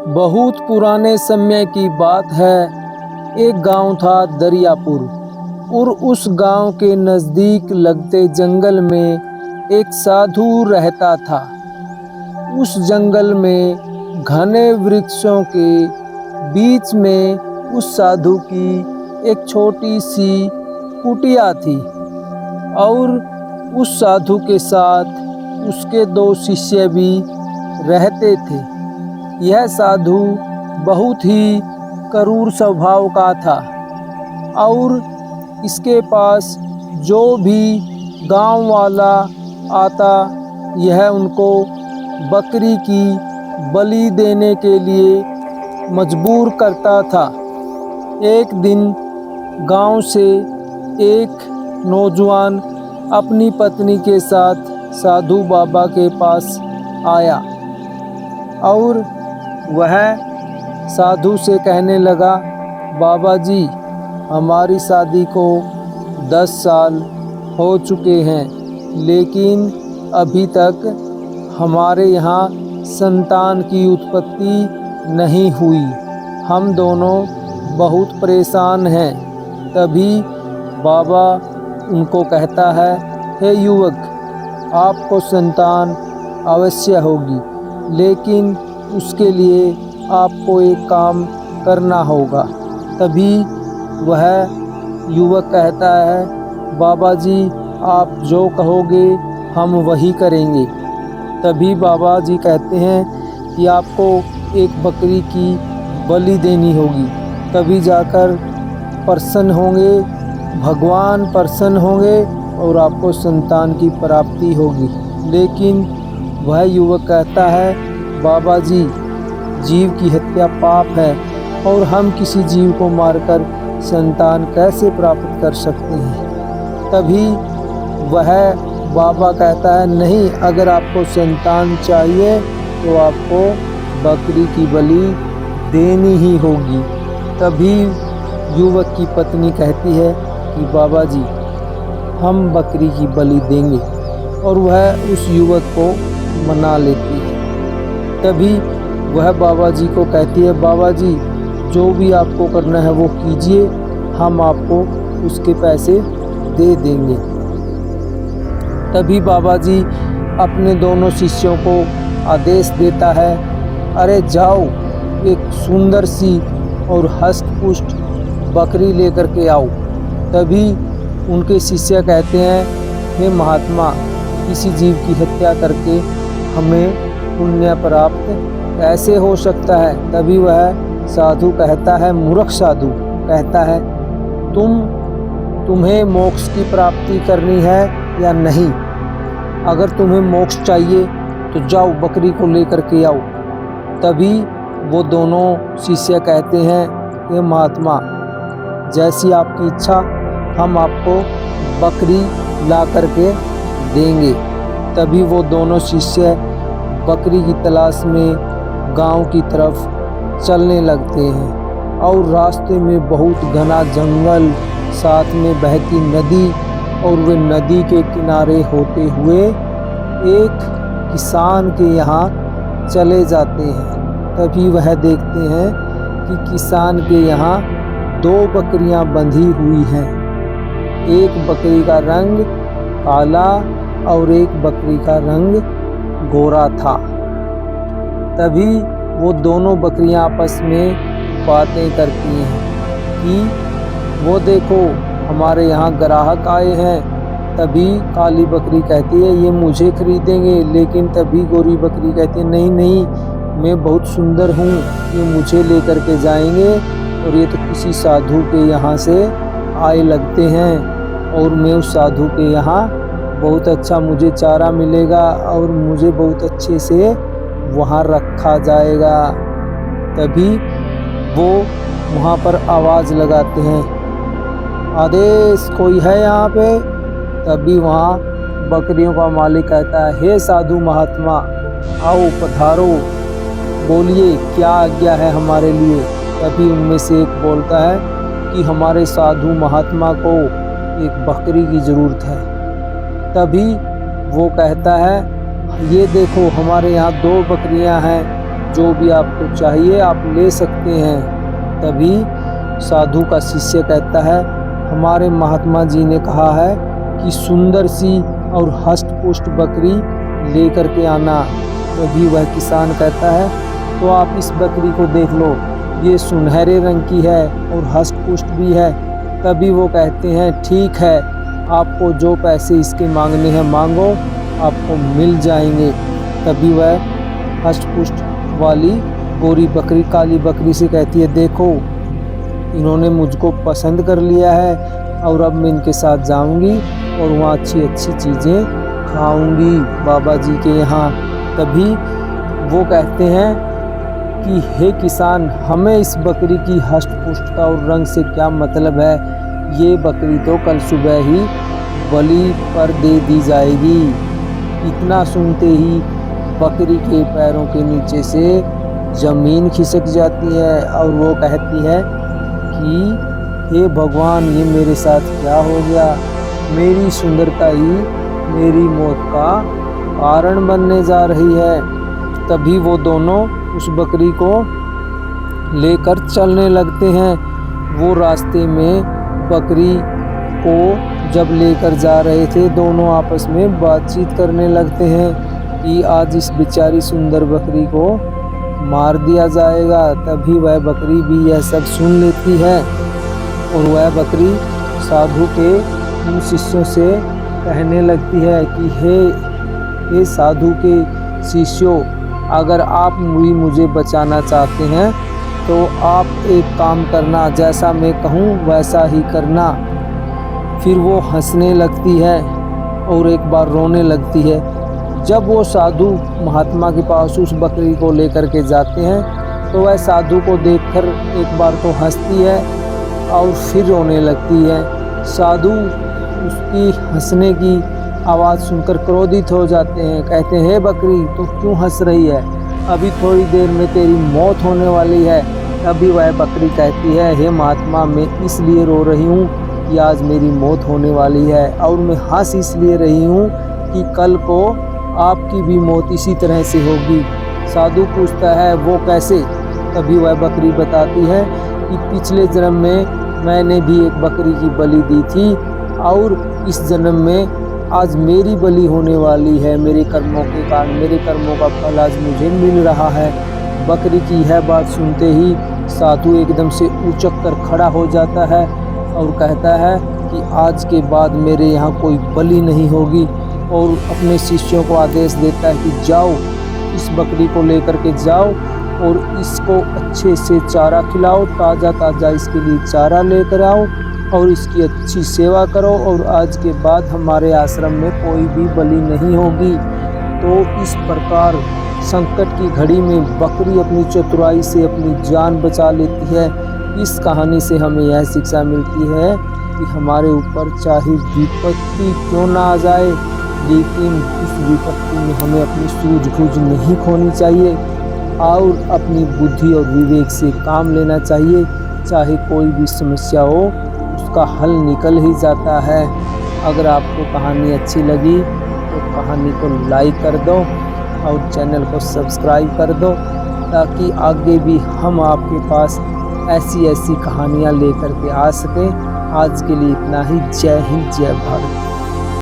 बहुत पुराने समय की बात है। एक गांव था दरियापुर और उस गांव के नज़दीक लगते जंगल में एक साधु रहता था। उस जंगल में घने वृक्षों के बीच में उस साधु की एक छोटी सी कुटिया थी और उस साधु के साथ उसके 2 शिष्य भी रहते थे। यह साधु बहुत ही क्रूर स्वभाव का था और इसके पास जो भी गांव वाला आता यह उनको बकरी की बलि देने के लिए मजबूर करता था। एक दिन गांव से एक नौजवान अपनी पत्नी के साथ साधु बाबा के पास आया और वह साधु से कहने लगा, बाबा जी, हमारी शादी को 10 साल हो चुके हैं, लेकिन अभी तक हमारे यहाँ संतान की उत्पत्ति नहीं हुई। हम दोनों बहुत परेशान हैं। तभी बाबा उनको कहता है, हे युवक, आपको संतान अवश्य होगी, लेकिन उसके लिए आपको एक काम करना होगा। तभी वह युवक कहता है, बाबा जी, आप जो कहोगे हम वही करेंगे। तभी बाबा जी कहते हैं कि आपको एक बकरी की बलि देनी होगी, तभी जाकर प्रसन्न होंगे, भगवान प्रसन्न होंगे और आपको संतान की प्राप्ति होगी। लेकिन वह युवक कहता है, बाबा जी, जीव की हत्या पाप है और हम किसी जीव को मारकर संतान कैसे प्राप्त कर सकते हैं। तभी वह बाबा कहता है, नहीं, अगर आपको संतान चाहिए तो आपको बकरी की बलि देनी ही होगी। तभी युवक की पत्नी कहती है कि बाबा जी, हम बकरी की बलि देंगे, और वह उस युवक को मना लेती है। तभी वह बाबा जी को कहती है, बाबा जी, जो भी आपको करना है वो कीजिए, हम आपको उसके पैसे दे देंगे। तभी बाबा जी अपने दोनों शिष्यों को आदेश देता है, अरे जाओ, एक सुंदर सी और हष्ट-पुष्ट बकरी लेकर के आओ। तभी उनके शिष्य कहते हैं, हे महात्मा, किसी जीव की हत्या करके हमें पुण्य प्राप्त कैसे हो सकता है। तभी वह साधु कहता है, मूर्ख साधु कहता है, तुम्हें मोक्ष की प्राप्ति करनी है या नहीं? अगर तुम्हें मोक्ष चाहिए तो जाओ, बकरी को लेकर के आओ। तभी वो दोनों शिष्य कहते हैं, हे महात्मा, जैसी आपकी इच्छा, हम आपको बकरी ला करके देंगे। तभी वो दोनों शिष्य बकरी की तलाश में गांव की तरफ चलने लगते हैं और रास्ते में बहुत घना जंगल, साथ में बहती नदी, और वे नदी के किनारे होते हुए एक किसान के यहाँ चले जाते हैं। तभी वह देखते हैं कि किसान के यहाँ 2 बकरियां बंधी हुई हैं। एक बकरी का रंग काला और एक बकरी का रंग गोरा था। तभी वो दोनों बकरियां आपस में बातें करती हैं कि वो देखो, हमारे यहाँ ग्राहक आए हैं। तभी काली बकरी कहती है, ये मुझे खरीदेंगे, लेकिन तभी गोरी बकरी कहती है, नहीं नहीं, मैं बहुत सुंदर हूँ, ये मुझे लेकर के जाएंगे, और ये तो किसी साधु के यहाँ से आए लगते हैं, और मैं उस साधु के यहाँ बहुत अच्छा मुझे चारा मिलेगा और मुझे बहुत अच्छे से वहाँ रखा जाएगा। तभी वो वहाँ पर आवाज़ लगाते हैं, आदेश, कोई है यहाँ पे? तभी वहाँ बकरियों का मालिक कहता है, हे साधु महात्मा, आओ पधारो, बोलिए क्या आज्ञा है हमारे लिए। तभी उनमें से एक बोलता है कि हमारे साधु महात्मा को एक बकरी की ज़रूरत है। तभी वो कहता है, ये देखो, हमारे यहाँ 2 बकरियां हैं, जो भी आपको चाहिए आप ले सकते हैं। तभी साधु का शिष्य कहता है, हमारे महात्मा जी ने कहा है कि सुंदर सी और हष्ट-पुष्ट बकरी लेकर के आना। तभी वह किसान कहता है, तो आप इस बकरी को देख लो, ये सुनहरे रंग की है और हष्ट-पुष्ट भी है। तभी वो कहते हैं, ठीक है, आपको जो पैसे इसके मांगने हैं मांगो, आपको मिल जाएंगे। तभी वह हष्ट-पुष्ट वाली गोरी बकरी काली बकरी से कहती है, देखो इन्होंने मुझको पसंद कर लिया है और अब मैं इनके साथ जाऊंगी और वहाँ अच्छी अच्छी चीज़ें खाऊंगी बाबा जी के यहाँ। तभी वो कहते हैं कि हे किसान, हमें इस बकरी की हष्ट-पुष्टता और रंग से क्या मतलब है, ये बकरी तो कल सुबह ही बलि पर दे दी जाएगी। इतना सुनते ही बकरी के पैरों के नीचे से ज़मीन खिसक जाती है और वो कहती है कि हे भगवान, ये मेरे साथ क्या हो गया, मेरी सुंदरता ही मेरी मौत का कारण बनने जा रही है। तभी वो दोनों उस बकरी को लेकर चलने लगते हैं। वो रास्ते में बकरी को जब लेकर जा रहे थे, दोनों आपस में बातचीत करने लगते हैं कि आज इस बेचारी सुंदर बकरी को मार दिया जाएगा। तभी वह बकरी भी यह सब सुन लेती है और वह बकरी साधु के उन शिष्यों से कहने लगती है कि हे साधु के शिष्यों, अगर आप भी मुझे बचाना चाहते हैं तो आप एक काम करना, जैसा मैं कहूँ वैसा ही करना। फिर वो हंसने लगती है और एक बार रोने लगती है। जब वो साधु महात्मा के पास उस बकरी को लेकर के जाते हैं तो वह साधु को देखकर एक बार तो हंसती है और फिर रोने लगती है। साधु उसकी हंसने की आवाज़ सुनकर क्रोधित हो जाते हैं, कहते हैं, हे बकरी, तू क्यों हंस रही है, अभी थोड़ी देर में तेरी मौत होने वाली है। तभी वह बकरी कहती है, हे महात्मा, मैं इसलिए रो रही हूँ कि आज मेरी मौत होने वाली है और मैं हंस इसलिए रही हूँ कि कल को आपकी भी मौत इसी तरह से होगी। साधु पूछता है, वो कैसे? तभी वह बकरी बताती है कि पिछले जन्म में मैंने भी एक बकरी की बलि दी थी और इस जन्म में आज मेरी बलि होने वाली है। मेरे कर्मों के कारण मेरे कर्मों का फल आज मुझे मिल रहा है। बकरी की यह बात सुनते ही साधु एकदम से उचक कर खड़ा हो जाता है और कहता है कि आज के बाद मेरे यहाँ कोई बलि नहीं होगी, और अपने शिष्यों को आदेश देता है कि जाओ, इस बकरी को लेकर के जाओ और इसको अच्छे से चारा खिलाओ, ताज़ा ताज़ा इसके लिए चारा लेकर आओ और इसकी अच्छी सेवा करो, और आज के बाद हमारे आश्रम में कोई भी बलि नहीं होगी। तो इस प्रकार संकट की घड़ी में बकरी अपनी चतुराई से अपनी जान बचा लेती है। इस कहानी से हमें यह शिक्षा मिलती है कि हमारे ऊपर चाहे विपत्ति क्यों ना आ जाए, लेकिन इस विपत्ति में हमें अपनी सूझबूझ नहीं खोनी चाहिए और अपनी बुद्धि और विवेक से काम लेना चाहिए। चाहे कोई भी समस्या हो, उसका हल निकल ही जाता है। अगर आपको कहानी अच्छी लगी तो कहानी को लाइक कर दो और चैनल को सब्सक्राइब कर दो, ताकि आगे भी हम आपके पास ऐसी कहानियाँ लेकर के आ सकें। आज के लिए इतना ही। जय हिंद, जय भारत।